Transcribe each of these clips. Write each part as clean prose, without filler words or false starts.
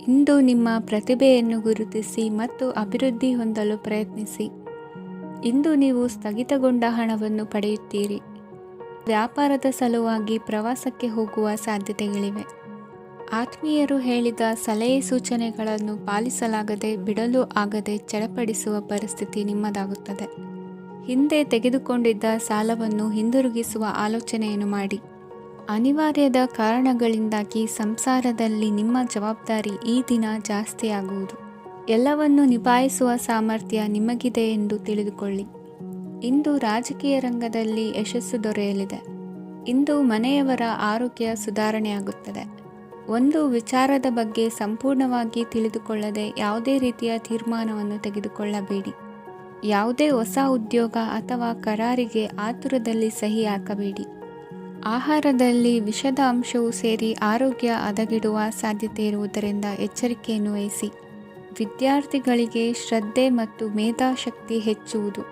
ಇಂದು ನಿಮ್ಮ ಪ್ರತಿಭೆಯನ್ನು ಗುರುತಿಸಿ ಮತ್ತು ಅಭಿವೃದ್ಧಿ ಹೊಂದಲು ಪ್ರಯತ್ನಿಸಿ. ಇಂದು ನೀವು ಸ್ಥಗಿತಗೊಂಡ ಹಣವನ್ನು ಪಡೆಯುತ್ತೀರಿ. ವ್ಯಾಪಾರದ ಸಲುವಾಗಿ ಪ್ರವಾಸಕ್ಕೆ ಹೋಗುವ ಸಾಧ್ಯತೆಗಳಿವೆ. ಆತ್ಮೀಯರು ಹೇಳಿದ ಸಲಹೆ ಸೂಚನೆಗಳನ್ನು ಪಾಲಿಸಲಾಗದೆ ಬಿಡಲು ಆಗದೆ ಚಡಪಡಿಸುವ ಪರಿಸ್ಥಿತಿ ನಿಮ್ಮದಾಗುತ್ತದೆ. ಹಿಂದೆ ತೆಗೆದುಕೊಂಡಿದ್ದ ಸಾಲವನ್ನು ಹಿಂದಿರುಗಿಸುವ ಆಲೋಚನೆಯನ್ನು ಮಾಡಿ. ಅನಿವಾರ್ಯದ ಕಾರಣಗಳಿಂದಾಗಿ ಸಂಸಾರದಲ್ಲಿ ನಿಮ್ಮ ಜವಾಬ್ದಾರಿ ಈ ದಿನ ಜಾಸ್ತಿಯಾಗುವುದು. ಎಲ್ಲವನ್ನು ನಿಭಾಯಿಸುವ ಸಾಮರ್ಥ್ಯ ನಿಮಗಿದೆ ಎಂದು ತಿಳಿದುಕೊಳ್ಳಿ. ಇಂದು ರಾಜಕೀಯ ರಂಗದಲ್ಲಿ ಯಶಸ್ಸು ದೊರೆಯಲಿದೆ. ಇಂದು ಮನೆಯವರ ಆರೋಗ್ಯ ಸುಧಾರಣೆಯಾಗುತ್ತದೆ. ಒಂದು ವಿಚಾರದ ಬಗ್ಗೆ ಸಂಪೂರ್ಣವಾಗಿ ತಿಳಿದುಕೊಳ್ಳದೆ ಯಾವುದೇ ರೀತಿಯ ತೀರ್ಮಾನವನ್ನು ತೆಗೆದುಕೊಳ್ಳಬೇಡಿ. ಯಾವುದೇ ಹೊಸ ಉದ್ಯೋಗ ಅಥವಾ ಕರಾರಿಗೆ ಆತುರದಲ್ಲಿ ಸಹಿ ಹಾಕಬೇಡಿ. ಆಹಾರದಲ್ಲಿ ವಿಷದ ಅಂಶವು ಸೇರಿ ಆರೋಗ್ಯ ಹದಗೆಡುವ ಸಾಧ್ಯತೆ ಇರುವುದರಿಂದ ಎಚ್ಚರಿಕೆಯನ್ನು ವಹಿಸಿ. ವಿದ್ಯಾರ್ಥಿಗಳಿಗೆ ಶ್ರದ್ಧೆ ಮತ್ತು ಮೇಧಾಶಕ್ತಿ ಹೆಚ್ಚುವುದು.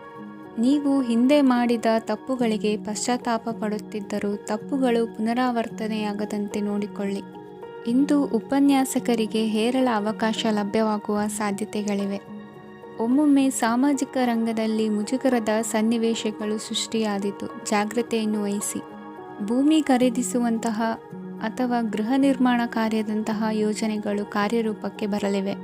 ನೀವು ಹಿಂದೆ ಮಾಡಿದ ತಪ್ಪುಗಳಿಗೆ ಪಶ್ಚಾತ್ತಾಪ ಪಡುತ್ತಿದ್ದರೂ ತಪ್ಪುಗಳು ಪುನರಾವರ್ತನೆಯಾಗದಂತೆ ನೋಡಿಕೊಳ್ಳಿ. ಇಂದು ಉಪನ್ಯಾಸಕರಿಗೆ ಹೇರಳ ಅವಕಾಶ ಲಭ್ಯವಾಗುವ ಸಾಧ್ಯತೆಗಳಿವೆ. ಒಮ್ಮೊಮ್ಮೆ ಸಾಮಾಜಿಕ ರಂಗದಲ್ಲಿ ಮುಜುಗರದ ಸನ್ನಿವೇಶಗಳು ಸೃಷ್ಟಿಯಾದೀತು. ಜಾಗ್ರತೆಯನ್ನು ವಹಿಸಿ. ಭೂಮಿ ಖರೀದಿಸುವಂತಹ ಅಥವಾ ಗೃಹ ನಿರ್ಮಾಣ ಕಾರ್ಯದಂತಹ ಯೋಜನೆಗಳು ಕಾರ್ಯರೂಪಕ್ಕೆ ಬರಲಿವೆ.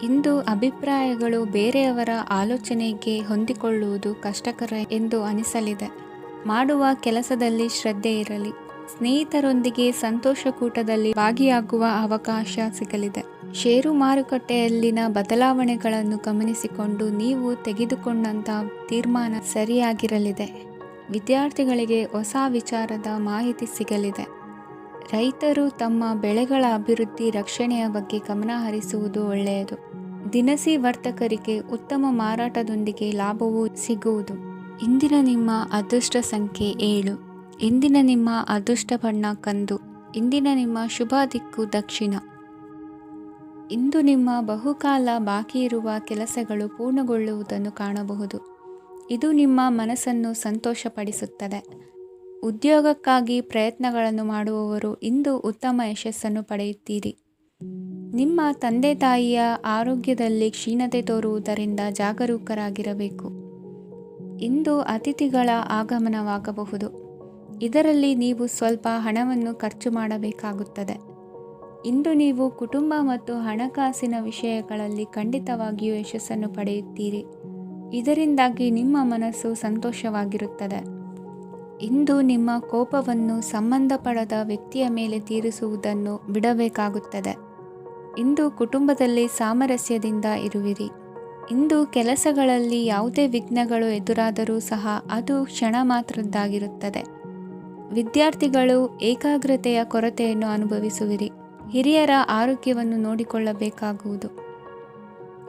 ಇಂದು ಅಭಿಪ್ರಾಯಗಳು ಬೇರೆಯವರ ಆಲೋಚನೆಗೆ ಹೊಂದಿಕೊಳ್ಳುವುದು ಕಷ್ಟಕರ ಎಂದು ಅನಿಸಲಿದೆ. ಮಾಡುವ ಕೆಲಸದಲ್ಲಿ ಶ್ರದ್ಧೆ ಇರಲಿ. ಸ್ನೇಹಿತರೊಂದಿಗೆ ಸಂತೋಷಕೂಟದಲ್ಲಿ ಭಾಗಿಯಾಗುವ ಅವಕಾಶ ಸಿಗಲಿದೆ. ಷೇರು ಮಾರುಕಟ್ಟೆಯಲ್ಲಿನ ಬದಲಾವಣೆಗಳನ್ನು ಗಮನಿಸಿಕೊಂಡು ನೀವು ತೆಗೆದುಕೊಂಡಂತಹ ತೀರ್ಮಾನ ಸರಿಯಾಗಿರಲಿದೆ. ವಿದ್ಯಾರ್ಥಿಗಳಿಗೆ ಹೊಸ ವಿಚಾರದ ಮಾಹಿತಿ ಸಿಗಲಿದೆ. ರೈತರು ತಮ್ಮ ಬೆಳೆಗಳ ಅಭಿವೃದ್ಧಿ ರಕ್ಷಣೆಯ ಬಗ್ಗೆ ಗಮನ ಹರಿಸುವುದು ಒಳ್ಳೆಯದು. ದಿನಸಿ ವರ್ತಕರಿಗೆ ಉತ್ತಮ ಮಾರಾಟದೊಂದಿಗೆ ಲಾಭವೂ ಸಿಗುವುದು. ಇಂದಿನ ನಿಮ್ಮ ಅದೃಷ್ಟ ಸಂಖ್ಯೆ 7. ಇಂದಿನ ನಿಮ್ಮ ಅದೃಷ್ಟ ಬಣ್ಣ ಕಂದು. ಇಂದಿನ ನಿಮ್ಮ ಶುಭ ದಿಕ್ಕು ದಕ್ಷಿಣ. ಇಂದು ನಿಮ್ಮ ಬಹುಕಾಲ ಬಾಕಿ ಇರುವ ಕೆಲಸಗಳು ಪೂರ್ಣಗೊಳ್ಳುವುದನ್ನು ಕಾಣಬಹುದು. ಇದು ನಿಮ್ಮ ಮನಸ್ಸನ್ನು ಸಂತೋಷಪಡಿಸುತ್ತದೆ. ಉದ್ಯೋಗಕ್ಕಾಗಿ ಪ್ರಯತ್ನಗಳನ್ನು ಮಾಡುವವರು ಇಂದು ಉತ್ತಮ ಯಶಸ್ಸನ್ನು ಪಡೆಯುತ್ತೀರಿ. ನಿಮ್ಮ ತಂದೆ ತಾಯಿಯ ಆರೋಗ್ಯದಲ್ಲಿ ಕ್ಷೀಣತೆ ತೋರುವುದರಿಂದ ಜಾಗರೂಕರಾಗಿರಬೇಕು. ಇಂದು ಅತಿಥಿಗಳ ಆಗಮನವಾಗಬಹುದು. ಇದರಲ್ಲಿ ನೀವು ಸ್ವಲ್ಪ ಹಣವನ್ನು ಖರ್ಚು ಮಾಡಬೇಕಾಗುತ್ತದೆ. ಇಂದು ನೀವು ಕುಟುಂಬ ಮತ್ತು ಹಣಕಾಸಿನ ವಿಷಯಗಳಲ್ಲಿ ಖಂಡಿತವಾಗಿಯೂ ಯಶಸ್ಸನ್ನು ಪಡೆಯುತ್ತೀರಿ. ಇದರಿಂದಾಗಿ ನಿಮ್ಮ ಮನಸ್ಸು ಸಂತೋಷವಾಗಿರುತ್ತದೆ. ಇಂದು ನಿಮ್ಮ ಕೋಪವನ್ನು ಸಂಬಂಧಪಡದ ವ್ಯಕ್ತಿಯ ಮೇಲೆ ತೀರಿಸುವುದನ್ನು ಬಿಡಬೇಕಾಗುತ್ತದೆ. ಇಂದು ಕುಟುಂಬದಲ್ಲಿ ಸಾಮರಸ್ಯದಿಂದ ಇರುವಿರಿ. ಇಂದು ಕೆಲಸಗಳಲ್ಲಿ ಯಾವುದೇ ವಿಘ್ನಗಳು ಎದುರಾದರೂ ಸಹ ಅದು ಕ್ಷಣ ಮಾತ್ರದ್ದಾಗಿರುತ್ತದೆ. ವಿದ್ಯಾರ್ಥಿಗಳು ಏಕಾಗ್ರತೆಯ ಕೊರತೆಯನ್ನು ಅನುಭವಿಸುವಿರಿ. ಹಿರಿಯರ ಆರೋಗ್ಯವನ್ನು ನೋಡಿಕೊಳ್ಳಬೇಕಾಗುವುದು.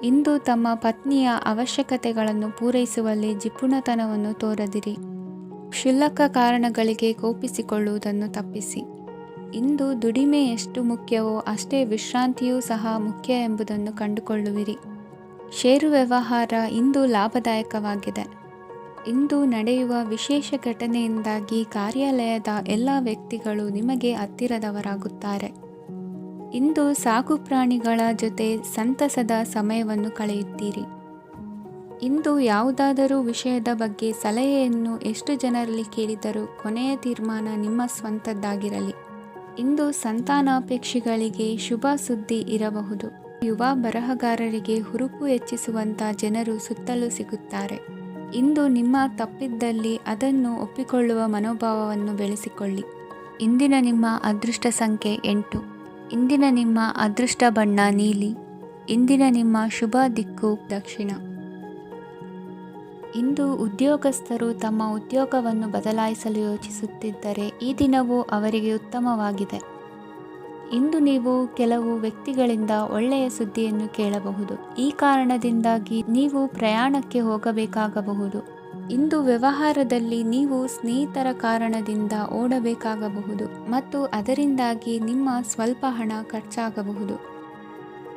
ಇಂದು ತಮ್ಮ ಪತ್ನಿಯ ಅವಶ್ಯಕತೆಗಳನ್ನು ಪೂರೈಸುವಲ್ಲಿ ಜಿಪುಣತನವನ್ನು ತೋರದಿರಿ. ಕ್ಷುಲ್ಲಕ ಕಾರಣಗಳಿಗೆ ಕೋಪಿಸಿಕೊಳ್ಳುವುದನ್ನು ತಪ್ಪಿಸಿ. ಇಂದು ದುಡಿಮೆ ಎಷ್ಟು ಮುಖ್ಯವೋ ಅಷ್ಟೇ ವಿಶ್ರಾಂತಿಯೂ ಸಹ ಮುಖ್ಯ ಎಂಬುದನ್ನು ಕಂಡುಕೊಳ್ಳುವಿರಿ. ಷೇರು ವ್ಯವಹಾರ ಇಂದು ಲಾಭದಾಯಕವಾಗಿದೆ. ಇಂದು ನಡೆಯುವ ವಿಶೇಷ ಘಟನೆಯಿಂದಾಗಿ ಕಾರ್ಯಾಲಯದ ಎಲ್ಲ ವ್ಯಕ್ತಿಗಳು ನಿಮಗೆ ಹತ್ತಿರದವರಾಗುತ್ತಾರೆ. ಇಂದು ಸಾಕು ಪ್ರಾಣಿಗಳ ಜೊತೆ ಸಂತಸದ ಸಮಯವನ್ನು ಕಳೆಯುತ್ತೀರಿ. ಇಂದು ಯಾವುದಾದರೂ ವಿಷಯದ ಬಗ್ಗೆ ಸಲಹೆಯನ್ನು ಎಷ್ಟು ಜನರಲ್ಲಿ ಕೇಳಿದರೂ ಕೊನೆಯ ತೀರ್ಮಾನ ನಿಮ್ಮ ಸ್ವಂತದ್ದಾಗಿರಲಿ. ಇಂದು ಸಂತಾನಾಪೇಕ್ಷಿಗಳಿಗೆ ಶುಭ ಸುದ್ದಿ ಇರಬಹುದು. ಯುವ ಬರಹಗಾರರಿಗೆ ಹುರುಪು ಹೆಚ್ಚಿಸುವಂಥ ಜನರು ಸುತ್ತಲೂ ಸಿಗುತ್ತಾರೆ. ಇಂದು ನಿಮ್ಮ ತಪ್ಪಿದ್ದಲ್ಲಿ ಅದನ್ನು ಒಪ್ಪಿಕೊಳ್ಳುವ ಮನೋಭಾವವನ್ನು ಬೆಳೆಸಿಕೊಳ್ಳಿ. ಇಂದಿನ ನಿಮ್ಮ ಅದೃಷ್ಟ ಸಂಖ್ಯೆ 8. ಇಂದಿನ ನಿಮ್ಮ ಅದೃಷ್ಟ ಬಣ್ಣ ನೀಲಿ. ಇಂದಿನ ನಿಮ್ಮ ಶುಭ ದಿಕ್ಕು ದಕ್ಷಿಣ. ಇಂದು ಉದ್ಯೋಗಸ್ಥರು ತಮ್ಮ ಉದ್ಯೋಗವನ್ನು ಬದಲಾಯಿಸಲು ಯೋಚಿಸುತ್ತಿದ್ದರೆ ಈ ದಿನವೂ ಅವರಿಗೆ ಉತ್ತಮವಾಗಿದೆ. ಇಂದು ನೀವು ಕೆಲವು ವ್ಯಕ್ತಿಗಳಿಂದ ಒಳ್ಳೆಯ ಸುದ್ದಿಯನ್ನು ಕೇಳಬಹುದು. ಈ ಕಾರಣದಿಂದಾಗಿ ನೀವು ಪ್ರಯಾಣಕ್ಕೆ ಹೋಗಬೇಕಾಗಬಹುದು. ಇಂದು ವ್ಯವಹಾರದಲ್ಲಿ ನೀವು ಸ್ನೇಹಿತರ ಕಾರಣದಿಂದ ಓಡಬೇಕಾಗಬಹುದು ಮತ್ತು ಅದರಿಂದಾಗಿ ನಿಮ್ಮ ಸ್ವಲ್ಪ ಹಣ ಖರ್ಚಾಗಬಹುದು.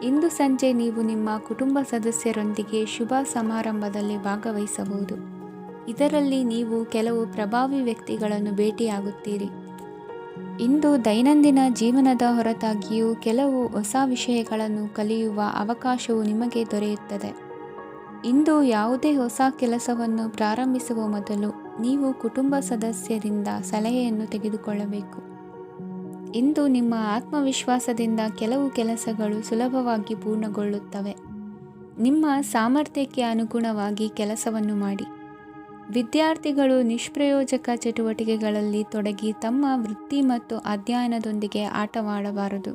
ಇಂದು ಸಂಜೆ ನೀವು ನಿಮ್ಮ ಕುಟುಂಬ ಸದಸ್ಯರೊಂದಿಗೆ ಶುಭ ಸಮಾರಂಭದಲ್ಲಿ ಭಾಗವಹಿಸಬಹುದು. ಇದರಲ್ಲಿ ನೀವು ಕೆಲವು ಪ್ರಭಾವಿ ವ್ಯಕ್ತಿಗಳನ್ನು ಭೇಟಿಯಾಗುತ್ತೀರಿ. ಇಂದು ದೈನಂದಿನ ಜೀವನದ ಹೊರತಾಗಿಯೂ ಕೆಲವು ಹೊಸ ವಿಷಯಗಳನ್ನು ಕಲಿಯುವ ಅವಕಾಶವು ನಿಮಗೆ ದೊರೆಯುತ್ತದೆ. ಇಂದು ಯಾವುದೇ ಹೊಸ ಕೆಲಸವನ್ನು ಪ್ರಾರಂಭಿಸುವ ಮೊದಲು ನೀವು ಕುಟುಂಬ ಸದಸ್ಯರಿಂದ ಸಲಹೆಯನ್ನು ತೆಗೆದುಕೊಳ್ಳಬೇಕು. ಇಂದು ನಿಮ್ಮ ಆತ್ಮವಿಶ್ವಾಸದಿಂದ ಕೆಲವು ಕೆಲಸಗಳು ಸುಲಭವಾಗಿ ಪೂರ್ಣಗೊಳ್ಳುತ್ತವೆ. ನಿಮ್ಮ ಸಾಮರ್ಥ್ಯಕ್ಕೆ ಅನುಗುಣವಾಗಿ ಕೆಲಸವನ್ನು ಮಾಡಿ. ವಿದ್ಯಾರ್ಥಿಗಳು ನಿಷ್ಪ್ರಯೋಜಕ ಚಟುವಟಿಕೆಗಳಲ್ಲಿ ತೊಡಗಿ ತಮ್ಮ ವೃತ್ತಿ ಮತ್ತು ಅಧ್ಯಯನದೊಂದಿಗೆ ಆಟವಾಡಬಾರದು.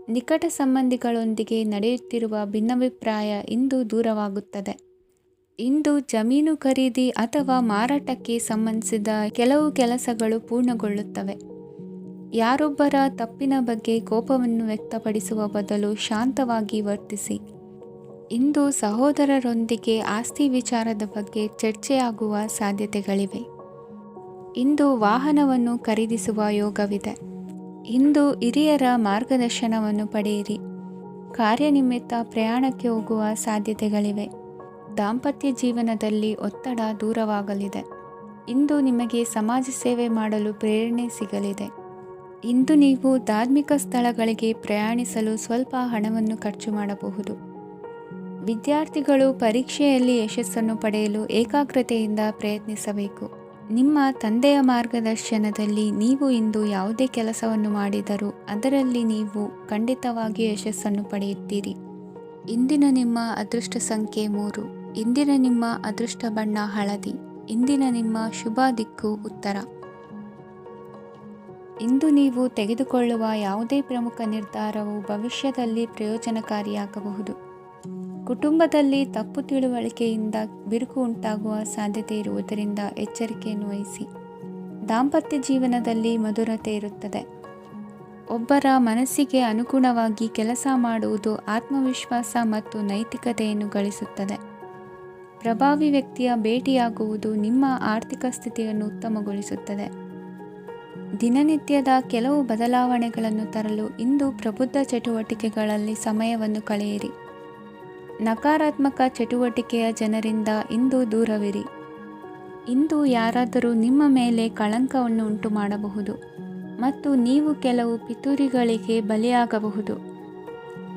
ನಿಕಟ ಸಂಬಂಧಿಗಳೊಂದಿಗೆ ನಡೆಯುತ್ತಿರುವ ಭಿನ್ನಾಭಿಪ್ರಾಯ ಇಂದು ದೂರವಾಗುತ್ತದೆ. ಇಂದು ಜಮೀನು ಖರೀದಿ ಅಥವಾ ಮಾರಾಟಕ್ಕೆ ಸಂಬಂಧಿಸಿದ ಕೆಲವು ಕೆಲಸಗಳು ಪೂರ್ಣಗೊಳ್ಳುತ್ತವೆ. ಯಾರೊಬ್ಬರ ತಪ್ಪಿನ ಬಗ್ಗೆ ಕೋಪವನ್ನು ವ್ಯಕ್ತಪಡಿಸುವ ಬದಲು ಶಾಂತವಾಗಿ ವರ್ತಿಸಿ. ಇಂದು ಸಹೋದರರೊಂದಿಗೆ ಆಸ್ತಿ ವಿಚಾರದ ಬಗ್ಗೆ ಚರ್ಚೆಯಾಗುವ ಸಾಧ್ಯತೆಗಳಿವೆ. ಇಂದು ವಾಹನವನ್ನು ಖರೀದಿಸುವ ಯೋಗವಿದೆ. ಇಂದು ಹಿರಿಯರ ಮಾರ್ಗದರ್ಶನವನ್ನು ಪಡೆಯಿರಿ. ಕಾರ್ಯನಿಮಿತ್ತ ಪ್ರಯಾಣಕ್ಕೆ ಹೋಗುವ ಸಾಧ್ಯತೆಗಳಿವೆ. ದಾಂಪತ್ಯ ಜೀವನದಲ್ಲಿ ಒತ್ತಡ ದೂರವಾಗಲಿದೆ. ಇಂದು ನಿಮಗೆ ಸಮಾಜ ಸೇವೆ ಮಾಡಲು ಪ್ರೇರಣೆ ಸಿಗಲಿದೆ. ಇಂದು ನೀವು ಧಾರ್ಮಿಕ ಸ್ಥಳಗಳಿಗೆ ಪ್ರಯಾಣಿಸಲು ಸ್ವಲ್ಪ ಹಣವನ್ನು ಖರ್ಚು ಮಾಡಬಹುದು. ವಿದ್ಯಾರ್ಥಿಗಳು ಪರೀಕ್ಷೆಯಲ್ಲಿ ಯಶಸ್ಸನ್ನು ಪಡೆಯಲು ಏಕಾಗ್ರತೆಯಿಂದ ಪ್ರಯತ್ನಿಸಬೇಕು. ನಿಮ್ಮ ತಂದೆಯ ಮಾರ್ಗದರ್ಶನದಲ್ಲಿ ನೀವು ಇಂದು ಯಾವುದೇ ಕೆಲಸವನ್ನು ಮಾಡಿದರೂ ಅದರಲ್ಲಿ ನೀವು ಖಂಡಿತವಾಗಿಯೂ ಯಶಸ್ಸನ್ನು ಪಡೆಯುತ್ತೀರಿ. ಇಂದಿನ ನಿಮ್ಮ ಅದೃಷ್ಟ ಸಂಖ್ಯೆ 3. ಇಂದಿನ ನಿಮ್ಮ ಅದೃಷ್ಟ ಬಣ್ಣ ಹಳದಿ. ಇಂದಿನ ನಿಮ್ಮ ಶುಭ ದಿಕ್ಕು ಉತ್ತರ. ಇಂದು ನೀವು ತೆಗೆದುಕೊಳ್ಳುವ ಯಾವುದೇ ಪ್ರಮುಖ ನಿರ್ಧಾರವು ಭವಿಷ್ಯದಲ್ಲಿ ಪ್ರಯೋಜನಕಾರಿಯಾಗಬಹುದು. ಕುಟುಂಬದಲ್ಲಿ ತಪ್ಪು ತಿಳುವಳಿಕೆಯಿಂದ ಬಿರುಕು ಉಂಟಾಗುವ ಸಾಧ್ಯತೆ ಇರುವುದರಿಂದ ಎಚ್ಚರಿಕೆಯನ್ನು ವಹಿಸಿ. ದಾಂಪತ್ಯ ಜೀವನದಲ್ಲಿ ಮಧುರತೆ ಇರುತ್ತದೆ. ಒಬ್ಬರ ಮನಸ್ಸಿಗೆ ಅನುಗುಣವಾಗಿ ಕೆಲಸ ಮಾಡುವುದು ಆತ್ಮವಿಶ್ವಾಸ ಮತ್ತು ನೈತಿಕತೆಯನ್ನು ಗಳಿಸುತ್ತದೆ. ಪ್ರಭಾವಿ ವ್ಯಕ್ತಿಯ ಭೇಟಿಯಾಗುವುದು ನಿಮ್ಮ ಆರ್ಥಿಕ ಸ್ಥಿತಿಯನ್ನು ಉತ್ತಮಗೊಳಿಸುತ್ತದೆ. ದಿನನಿತ್ಯದ ಕೆಲವು ಬದಲಾವಣೆಗಳನ್ನು ತರಲು ಇಂದು ಪ್ರಬುದ್ಧ ಚಟುವಟಿಕೆಗಳಲ್ಲಿ ಸಮಯವನ್ನು ಕಳೆಯಿರಿ. ನಕಾರಾತ್ಮಕ ಚಟುವಟಿಕೆಯ ಜನರಿಂದ ಇಂದು ದೂರವಿರಿ. ಇಂದು ಯಾರಾದರೂ ನಿಮ್ಮ ಮೇಲೆ ಕಳಂಕವನ್ನು ಉಂಟು ಮಾಡಬಹುದು ಮತ್ತು ನೀವು ಕೆಲವು ಪಿತೂರಿಗಳಿಗೆ ಬಲಿಯಾಗಬಹುದು.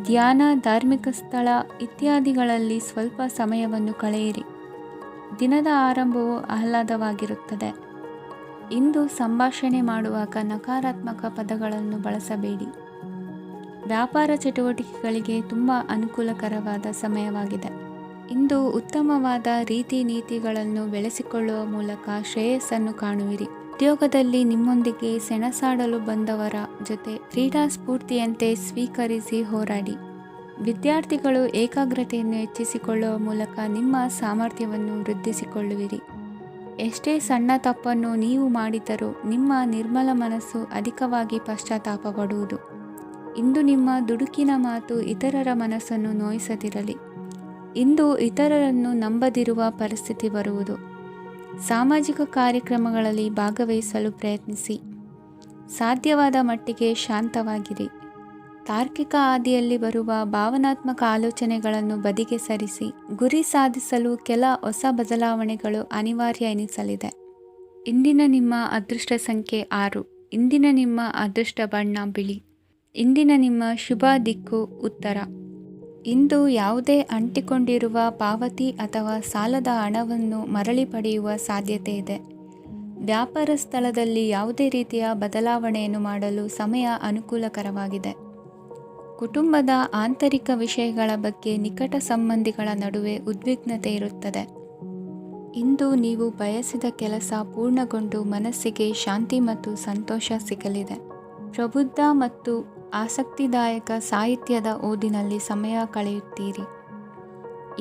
ಧ್ಯಾನ, ಧಾರ್ಮಿಕ ಸ್ಥಳ ಇತ್ಯಾದಿಗಳಲ್ಲಿ ಸ್ವಲ್ಪ ಸಮಯವನ್ನು ಕಳೆಯಿರಿ. ದಿನದ ಆರಂಭವು ಆಹ್ಲಾದವಾಗಿರುತ್ತದೆ. ಇಂದು ಸಂಭಾಷಣೆ ಮಾಡುವಾಗ ನಕಾರಾತ್ಮಕ ಪದಗಳನ್ನು ಬಳಸಬೇಡಿ. ವ್ಯಾಪಾರ ಚಟುವಟಿಕೆಗಳಿಗೆ ತುಂಬ ಅನುಕೂಲಕರವಾದ ಸಮಯವಾಗಿದೆ. ಇಂದು ಉತ್ತಮವಾದ ರೀತಿ ನೀತಿಗಳನ್ನು ಬೆಳೆಸಿಕೊಳ್ಳುವ ಮೂಲಕ ಶ್ರೇಯಸ್ಸನ್ನು ಕಾಣುವಿರಿ. ಉದ್ಯೋಗದಲ್ಲಿ ನಿಮ್ಮೊಂದಿಗೆ ಸೆಣಸಾಡಲು ಬಂದವರ ಜೊತೆ ಕ್ರೀಡಾ ಸ್ಫೂರ್ತಿಯಂತೆ ಸ್ವೀಕರಿಸಿ ಹೋರಾಡಿ. ವಿದ್ಯಾರ್ಥಿಗಳು ಏಕಾಗ್ರತೆಯನ್ನು ಹೆಚ್ಚಿಸಿಕೊಳ್ಳುವ ಮೂಲಕ ನಿಮ್ಮ ಸಾಮರ್ಥ್ಯವನ್ನು ವೃದ್ಧಿಸಿಕೊಳ್ಳುವಿರಿ. ಎಷ್ಟೇ ಸಣ್ಣ ತಪ್ಪನ್ನು ನೀವು ಮಾಡಿದರೂ ನಿಮ್ಮ ನಿರ್ಮಲ ಮನಸ್ಸು ಅಧಿಕವಾಗಿ ಪಶ್ಚಾತ್ತಾಪ ಪಡುವುದು. ಇಂದು ನಿಮ್ಮ ದುಡುಕಿನ ಮಾತು ಇತರರ ಮನಸ್ಸನ್ನು ನೋಯಿಸದಿರಲಿ. ಇಂದು ಇತರರನ್ನು ನಂಬದಿರುವ ಪರಿಸ್ಥಿತಿ ಬರುವುದು. ಸಾಮಾಜಿಕ ಕಾರ್ಯಕ್ರಮಗಳಲ್ಲಿ ಭಾಗವಹಿಸಲು ಪ್ರಯತ್ನಿಸಿ. ಸಾಧ್ಯವಾದ ಮಟ್ಟಿಗೆ ಶಾಂತವಾಗಿರಿ. ತಾರ್ಕಿಕ ಹಾದಿಯಲ್ಲಿ ಬರುವ ಭಾವನಾತ್ಮಕ ಆಲೋಚನೆಗಳನ್ನು ಬದಿಗೆ ಸರಿಸಿ. ಗುರಿ ಸಾಧಿಸಲು ಕೆಲ ಹೊಸ ಬದಲಾವಣೆಗಳು ಅನಿವಾರ್ಯ ಎನಿಸಲಿದೆ. ಇಂದಿನ ನಿಮ್ಮ ಅದೃಷ್ಟ ಸಂಖ್ಯೆ 6. ಇಂದಿನ ನಿಮ್ಮ ಅದೃಷ್ಟ ಬಣ್ಣ ಬಿಳಿ. ಇಂದಿನ ನಿಮ್ಮ ಶುಭ ದಿಕ್ಕು ಉತ್ತರ. ಇಂದು ಯಾವುದೇ ಅಂಟಿಕೊಂಡಿರುವ ಪಾವತಿ ಅಥವಾ ಸಾಲದ ಹಣವನ್ನು ಮರಳಿ ಪಡೆಯುವ ಸಾಧ್ಯತೆ ಇದೆ. ವ್ಯಾಪಾರ ಸ್ಥಳದಲ್ಲಿ ಯಾವುದೇ ರೀತಿಯ ಬದಲಾವಣೆಯನ್ನು ಮಾಡಲು ಸಮಯ ಅನುಕೂಲಕರವಾಗಿದೆ. ಕುಟುಂಬದ ಆಂತರಿಕ ವಿಷಯಗಳ ಬಗ್ಗೆ ನಿಕಟ ಸಂಬಂಧಿಗಳ ನಡುವೆ ಉದ್ವಿಗ್ನತೆ ಇರುತ್ತದೆ. ಇಂದು ನೀವು ಬಯಸಿದ ಕೆಲಸ ಪೂರ್ಣಗೊಂಡು ಮನಸ್ಸಿಗೆ ಶಾಂತಿ ಮತ್ತು ಸಂತೋಷ ಸಿಗಲಿದೆ. ಪ್ರಬುದ್ಧ ಮತ್ತು ಆಸಕ್ತಿದಾಯಕ ಸಾಹಿತ್ಯದ ಓದಿನಲ್ಲಿ ಸಮಯ ಕಳೆಯುತ್ತೀರಿ.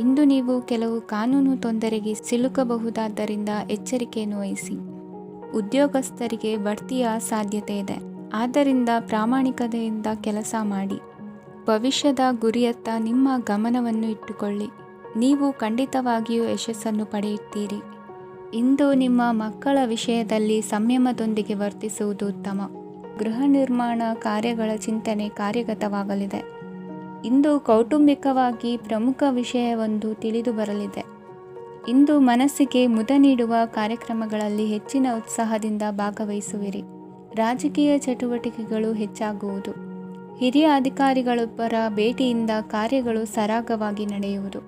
ಇಂದು ನೀವು ಕೆಲವು ಕಾನೂನು ತೊಂದರೆಗೆ ಸಿಲುಕಬಹುದಾದ್ದರಿಂದ ಎಚ್ಚರಿಕೆಯನ್ನು ವಹಿಸಿ. ಉದ್ಯೋಗಸ್ಥರಿಗೆ ಬಡ್ತಿಯ ಸಾಧ್ಯತೆ ಇದೆ, ಆದ್ದರಿಂದ ಪ್ರಾಮಾಣಿಕತೆಯಿಂದ ಕೆಲಸ ಮಾಡಿ. ಭವಿಷ್ಯದ ಗುರಿಯತ್ತ ನಿಮ್ಮ ಗಮನವನ್ನು ಇಟ್ಟುಕೊಳ್ಳಿ. ನೀವು ಖಂಡಿತವಾಗಿಯೂ ಯಶಸ್ಸನ್ನು ಪಡೆಯುತ್ತೀರಿ. ಇಂದು ನಿಮ್ಮ ಮಕ್ಕಳ ವಿಷಯದಲ್ಲಿ ಸಂಯಮದೊಂದಿಗೆ ವರ್ತಿಸುವುದು ಉತ್ತಮ. ಗೃಹ ನಿರ್ಮಾಣ ಕಾರ್ಯಗಳ ಚಿಂತನೆ ಕಾರ್ಯಗತವಾಗಲಿದೆ. ಇಂದು ಕೌಟುಂಬಿಕವಾಗಿ ಪ್ರಮುಖ ವಿಷಯವೊಂದು ತಿಳಿದು ಬರಲಿದೆ. ಇಂದು ಮನಸ್ಸಿಗೆ ಮುದ ನೀಡುವ ಕಾರ್ಯಕ್ರಮಗಳಲ್ಲಿ ಹೆಚ್ಚಿನ ಉತ್ಸಾಹದಿಂದ ಭಾಗವಹಿಸುವಿರಿ. ರಾಜಕೀಯ ಚಟುವಟಿಕೆಗಳು ಹೆಚ್ಚಾಗುವುದು. ಹಿರಿಯ ಅಧಿಕಾರಿಗಳೊಬ್ಬರ ಭೇಟಿಯಿಂದ ಕಾರ್ಯಗಳು ಸರಾಗವಾಗಿ ನಡೆಯುವುದು.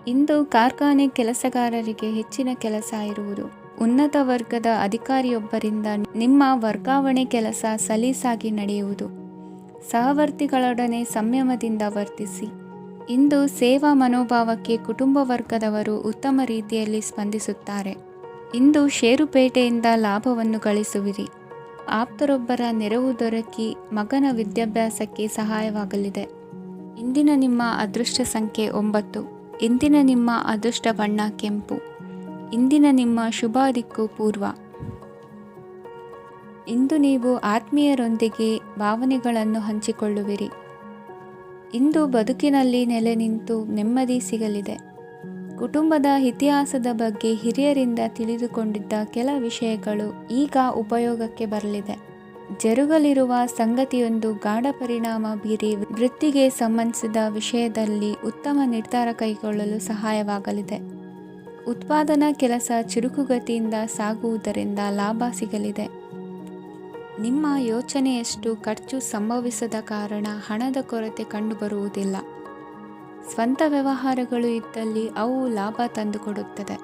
ಇಂದು ಕಾರ್ಖಾನೆ ಕೆಲಸಗಾರರಿಗೆ ಹೆಚ್ಚಿನ ಕೆಲಸ ಇರುವುದು. ಉನ್ನತ ವರ್ಗದ ಅಧಿಕಾರಿಯೊಬ್ಬರಿಂದ ನಿಮ್ಮ ವರ್ಗಾವಣೆ ಕೆಲಸ ಸಲೀಸಾಗಿ ನಡೆಯುವುದು. ಸಹವರ್ತಿಗಳೊಡನೆ ಸಂಯಮದಿಂದ ವರ್ತಿಸಿ. ಇಂದು ಸೇವಾ ಮನೋಭಾವಕ್ಕೆ ಕುಟುಂಬ ವರ್ಗದವರು ಉತ್ತಮ ರೀತಿಯಲ್ಲಿ ಸ್ಪಂದಿಸುತ್ತಾರೆ. ಇಂದು ಷೇರುಪೇಟೆಯಿಂದ ಲಾಭವನ್ನು ಗಳಿಸುವಿರಿ. ಆಪ್ತರೊಬ್ಬರ ನೆರವು ದೊರಕಿ ಮಗನ ವಿದ್ಯಾಭ್ಯಾಸಕ್ಕೆ ಸಹಾಯವಾಗಲಿದೆ. ಇಂದಿನ ನಿಮ್ಮ ಅದೃಷ್ಟ ಸಂಖ್ಯೆ 9. ಇಂದಿನ ನಿಮ್ಮ ಅದೃಷ್ಟ ಬಣ್ಣ ಕೆಂಪು. ಇಂದಿನ ನಿಮ್ಮ ಶುಭ ದಿಕ್ಕು ಪೂರ್ವ. ಇಂದು ನೀವು ಆತ್ಮೀಯರೊಂದಿಗೆ ಭಾವನೆಗಳನ್ನು ಹಂಚಿಕೊಳ್ಳುವಿರಿ. ಇಂದು ಬದುಕಿನಲ್ಲಿ ನೆಲೆ ನಿಂತು ನೆಮ್ಮದಿ ಸಿಗಲಿದೆ. ಕುಟುಂಬದ ಇತಿಹಾಸದ ಬಗ್ಗೆ ಹಿರಿಯರಿಂದ ತಿಳಿದುಕೊಂಡಿದ್ದ ಕೆಲ ವಿಷಯಗಳು ಈಗ ಉಪಯೋಗಕ್ಕೆ ಬರಲಿದೆ. ಜರುಗಲಿರುವ ಸಂಗತಿಯೊಂದು ಗಾಢ ಪರಿಣಾಮ ಬೀರಿ ವೃತ್ತಿಗೆ ಸಂಬಂಧಿಸಿದ ವಿಷಯದಲ್ಲಿ ಉತ್ತಮ ನಿರ್ಧಾರ ಕೈಗೊಳ್ಳಲು ಸಹಾಯವಾಗಲಿದೆ. ಉತ್ಪಾದನಾ ಕೆಲಸ ಚುರುಕುಗತಿಯಿಂದ ಸಾಗುವುದರಿಂದ ಲಾಭ ಸಿಗಲಿದೆ. ನಿಮ್ಮ ಯೋಚನೆಯಷ್ಟು ಖರ್ಚು ಸಂಭವಿಸದ ಕಾರಣ ಹಣದ ಕೊರತೆ ಕಂಡುಬರುವುದಿಲ್ಲ. ಸ್ವಂತ ವ್ಯವಹಾರಗಳು ಇದ್ದಲ್ಲಿ ಅವು ಲಾಭ ತಂದುಕೊಡುತ್ತದೆ.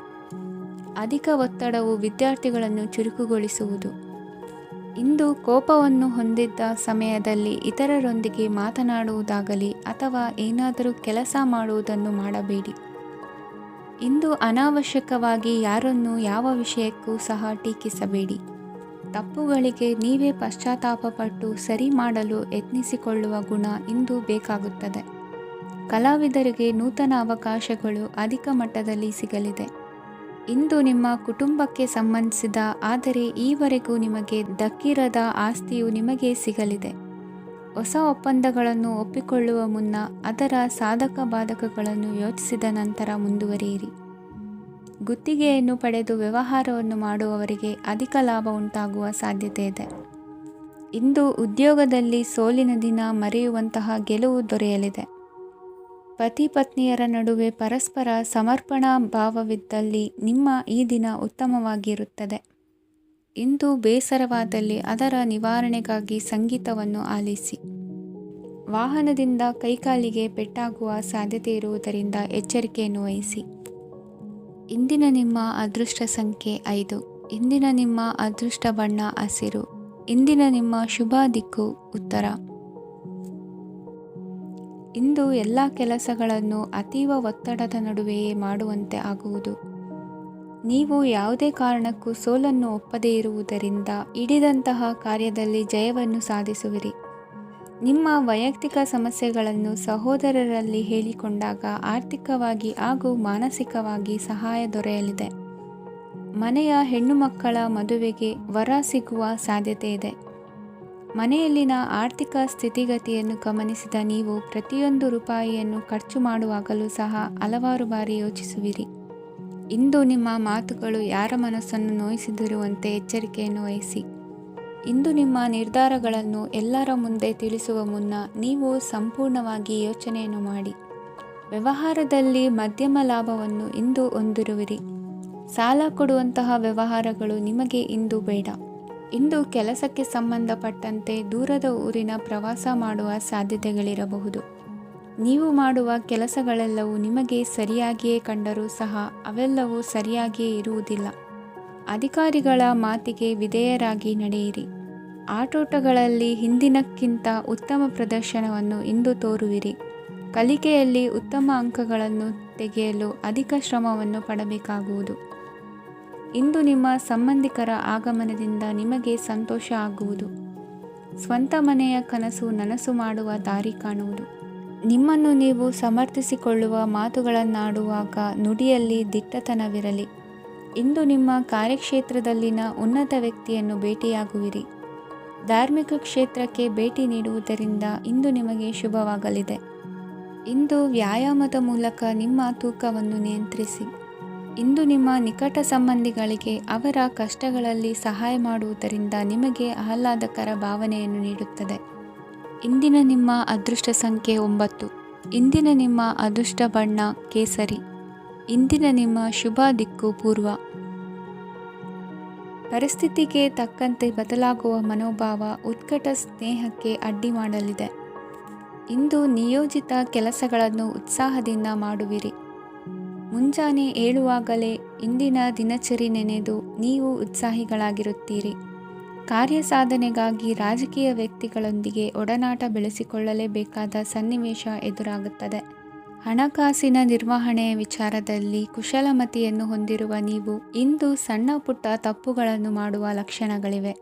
ಅಧಿಕ ಒತ್ತಡವು ವಿದ್ಯಾರ್ಥಿಗಳನ್ನು ಚುರುಕುಗೊಳಿಸುವುದು. ಇಂದು ಕೋಪವನ್ನು ಹೊಂದಿದ್ದ ಸಮಯದಲ್ಲಿ ಇತರರೊಂದಿಗೆ ಮಾತನಾಡುವುದಾಗಲಿ ಅಥವಾ ಏನಾದರೂ ಕೆಲಸ ಮಾಡುವುದನ್ನು ಮಾಡಬೇಡಿ. ಇಂದು ಅನಾವಶ್ಯಕವಾಗಿ ಯಾರನ್ನೂ ಯಾವ ವಿಷಯಕ್ಕೂ ಸಹ ಟೀಕಿಸಬೇಡಿ. ತಪ್ಪುಗಳಿಗೆ ನೀವೇ ಪಶ್ಚಾತ್ತಾಪಪಟ್ಟು ಸರಿ ಮಾಡಲು ಯತ್ನಿಸಿಕೊಳ್ಳುವ ಗುಣ ಇಂದು ಬೇಕಾಗುತ್ತದೆ. ಕಲಾವಿದರಿಗೆ ನೂತನ ಅವಕಾಶಗಳು ಅಧಿಕ ಮಟ್ಟದಲ್ಲಿ ಸಿಗಲಿದೆ. ಇಂದು ನಿಮ್ಮ ಕುಟುಂಬಕ್ಕೆ ಸಂಬಂಧಿಸಿದ ಆದರೆ ಈವರೆಗೂ ನಿಮಗೆ ದಕ್ಕಿರದ ಆಸ್ತಿಯು ನಿಮಗೆ ಸಿಗಲಿದೆ. ಹೊಸ ಒಪ್ಪಂದಗಳನ್ನು ಒಪ್ಪಿಕೊಳ್ಳುವ ಮುನ್ನ ಅದರ ಸಾಧಕ ಬಾಧಕಗಳನ್ನು ಯೋಚಿಸಿದ ನಂತರ ಮುಂದುವರಿಯಿರಿ. ಗುತ್ತಿಗೆಯನ್ನು ಪಡೆದು ವ್ಯವಹಾರವನ್ನು ಮಾಡುವವರಿಗೆ ಅಧಿಕ ಲಾಭ ಉಂಟಾಗುವ ಸಾಧ್ಯತೆ ಇದೆ. ಇಂದು ಉದ್ಯೋಗದಲ್ಲಿ ಸೋಲಿನ ದಿನ ಮರೆಯುವಂತಹ ಗೆಲುವು ದೊರೆಯಲಿದೆ. ಪತಿ ಪತ್ನಿಯರ ನಡುವೆ ಪರಸ್ಪರ ಸಮರ್ಪಣಾ ಭಾವವಿದ್ದಲ್ಲಿ ನಿಮ್ಮ ಈ ದಿನ ಉತ್ತಮವಾಗಿರುತ್ತದೆ. ಇಂದು ಬೇಸರವಾದಲ್ಲಿ ಅದರ ನಿವಾರಣೆಗಾಗಿ ಸಂಗೀತವನ್ನು ಆಲಿಸಿ. ವಾಹನದಿಂದ ಕೈಕಾಲಿಗೆ ಪೆಟ್ಟಾಗುವ ಸಾಧ್ಯತೆ ಇರುವುದರಿಂದ ಎಚ್ಚರಿಕೆಯನ್ನು ವಹಿಸಿ. ಇಂದಿನ ನಿಮ್ಮ ಅದೃಷ್ಟ ಸಂಖ್ಯೆ 5. ಇಂದಿನ ನಿಮ್ಮ ಅದೃಷ್ಟ ಬಣ್ಣ ಹಸಿರು. ಇಂದಿನ ನಿಮ್ಮ ಶುಭ ದಿಕ್ಕು ಉತ್ತರ. ಇಂದು ಎಲ್ಲ ಕೆಲಸಗಳನ್ನು ಅತೀವ ಒತ್ತಡದ ನಡುವೆಯೇ ಮಾಡುವಂತೆ ಆಗುವುದು. ನೀವು ಯಾವುದೇ ಕಾರಣಕ್ಕೂ ಸೋಲನ್ನು ಒಪ್ಪದೇ ಇರುವುದರಿಂದ ಹಿಡಿದಂತಹ ಕಾರ್ಯದಲ್ಲಿ ಜಯವನ್ನು ಸಾಧಿಸುವಿರಿ. ನಿಮ್ಮ ವೈಯಕ್ತಿಕ ಸಮಸ್ಯೆಗಳನ್ನು ಸಹೋದರರಲ್ಲಿ ಹೇಳಿಕೊಂಡಾಗ ಆರ್ಥಿಕವಾಗಿ ಹಾಗೂ ಮಾನಸಿಕವಾಗಿ ಸಹಾಯ ದೊರೆಯಲಿದೆ. ಮನೆಯ ಹೆಣ್ಣು ಮಕ್ಕಳ ಮದುವೆಗೆ ವರ ಸಿಗುವ ಸಾಧ್ಯತೆ ಇದೆ. ಮನೆಯಲ್ಲಿನ ಆರ್ಥಿಕ ಸ್ಥಿತಿಗತಿಯನ್ನು ಗಮನಿಸಿದ ನೀವು ಪ್ರತಿಯೊಂದು ರೂಪಾಯಿಯನ್ನು ಖರ್ಚು ಮಾಡುವಾಗಲೂ ಸಹ ಹಲವಾರು ಬಾರಿ ಯೋಚಿಸುವಿರಿ. ಇಂದು ನಿಮ್ಮ ಮಾತುಗಳು ಯಾರ ಮನಸ್ಸನ್ನು ನೋಯಿಸಿದಿರುವಂತೆ ಎಚ್ಚರಿಕೆಯನ್ನು ವಹಿಸಿ. ಇಂದು ನಿಮ್ಮ ನಿರ್ಧಾರಗಳನ್ನು ಎಲ್ಲರ ಮುಂದೆ ತಿಳಿಸುವ ಮುನ್ನ ನೀವು ಸಂಪೂರ್ಣವಾಗಿ ಯೋಚನೆಯನ್ನು ಮಾಡಿ. ವ್ಯವಹಾರದಲ್ಲಿ ಮಧ್ಯಮ ಲಾಭವನ್ನು ಇಂದು ಹೊಂದಿರುವಿರಿ. ಸಾಲ ಕೊಡುವಂತಹ ವ್ಯವಹಾರಗಳು ನಿಮಗೆ ಇಂದು ಬೇಡ. ಇಂದು ಕೆಲಸಕ್ಕೆ ಸಂಬಂಧಪಟ್ಟಂತೆ ದೂರದ ಊರಿನ ಪ್ರವಾಸ ಮಾಡುವ ಸಾಧ್ಯತೆಗಳಿರಬಹುದು. ನೀವು ಮಾಡುವ ಕೆಲಸಗಳೆಲ್ಲವೂ ನಿಮಗೆ ಸರಿಯಾಗಿಯೇ ಕಂಡರೂ ಸಹ ಅವೆಲ್ಲವೂ ಸರಿಯಾಗಿಯೇ ಇರುವುದಿಲ್ಲ. ಅಧಿಕಾರಿಗಳ ಮಾತಿಗೆ ವಿಧೇಯರಾಗಿ ನಡೆಯಿರಿ. ಆಟೋಟಗಳಲ್ಲಿ ಹಿಂದಿನಕ್ಕಿಂತ ಉತ್ತಮ ಪ್ರದರ್ಶನವನ್ನು ಇಂದು ತೋರುವಿರಿ. ಕಲಿಕೆಯಲ್ಲಿ ಉತ್ತಮ ಅಂಕಗಳನ್ನು ತೆಗೆಯಲು ಅಧಿಕ ಶ್ರಮವನ್ನು ಪಡಬೇಕಾಗುವುದು. ಇಂದು ನಿಮ್ಮ ಸಂಬಂಧಿಕರ ಆಗಮನದಿಂದ ನಿಮಗೆ ಸಂತೋಷ ಆಗುವುದು. ಸ್ವಂತ ಮನೆಯ ಕನಸು ನನಸು ಮಾಡುವ ದಾರಿ ಕಾಣುವುದು. ನಿಮ್ಮನ್ನು ನೀವು ಸಮರ್ಥಿಸಿಕೊಳ್ಳುವ ಮಾತುಗಳನ್ನಾಡುವಾಗ ನುಡಿಯಲ್ಲಿ ದಿಟ್ಟತನವಿರಲಿ. ಇಂದು ನಿಮ್ಮ ಕಾರ್ಯಕ್ಷೇತ್ರದಲ್ಲಿನ ಉನ್ನತ ವ್ಯಕ್ತಿಯನ್ನು ಭೇಟಿಯಾಗುವಿರಿ. ಧಾರ್ಮಿಕ ಕ್ಷೇತ್ರಕ್ಕೆ ಭೇಟಿ ನೀಡುವುದರಿಂದ ಇಂದು ನಿಮಗೆ ಶುಭವಾಗಲಿದೆ. ಇಂದು ವ್ಯಾಯಾಮದ ಮೂಲಕ ನಿಮ್ಮ ತೂಕವನ್ನು ನಿಯಂತ್ರಿಸಿ. ಇಂದು ನಿಮ್ಮ ನಿಕಟ ಸಂಬಂಧಿಗಳಿಗೆ ಅವರ ಕಷ್ಟಗಳಲ್ಲಿ ಸಹಾಯ ಮಾಡುವುದರಿಂದ ನಿಮಗೆ ಆಹ್ಲಾದಕರ ಭಾವನೆಯನ್ನು ನೀಡುತ್ತದೆ. ಇಂದಿನ ನಿಮ್ಮ ಅದೃಷ್ಟ ಸಂಖ್ಯೆ 9. ಇಂದಿನ ನಿಮ್ಮ ಅದೃಷ್ಟ ಬಣ್ಣ ಕೇಸರಿ. ಇಂದಿನ ನಿಮ್ಮ ಶುಭ ದಿಕ್ಕು ಪೂರ್ವ. ಪರಿಸ್ಥಿತಿಗೆ ತಕ್ಕಂತೆ ಬದಲಾಗುವ ಮನೋಭಾವ ಉತ್ಕಟ ಸ್ನೇಹಕ್ಕೆ ಅಡ್ಡಿ ಮಾಡಲಿದೆ. ಇಂದು ನಿಯೋಜಿತ ಕೆಲಸಗಳನ್ನು ಉತ್ಸಾಹದಿಂದ ಮಾಡುವಿರಿ. ಮುಂಜಾನೆ ಏಳುವಾಗಲೇ ಇಂದಿನ ದಿನಚರಿ ನೆನೆದು ನೀವು ಉತ್ಸಾಹಿಗಳಾಗಿರುತ್ತೀರಿ. ಕಾರ್ಯಸಾಧನೆಗಾಗಿ ರಾಜಕೀಯ ವ್ಯಕ್ತಿಗಳೊಂದಿಗೆ ಒಡನಾಟ ಬೆಳೆಸಿಕೊಳ್ಳಲೇಬೇಕಾದ ಸನ್ನಿವೇಶ ಎದುರಾಗುತ್ತದೆ. ಹಣಕಾಸಿನ ನಿರ್ವಹಣೆಯ ವಿಚಾರದಲ್ಲಿ ಕುಶಲಮತಿಯನ್ನು ಹೊಂದಿರುವ ನೀವು ಇಂದು ಸಣ್ಣ ಪುಟ್ಟ ತಪ್ಪುಗಳನ್ನು ಮಾಡುವ ಲಕ್ಷಣಗಳಿವೆ.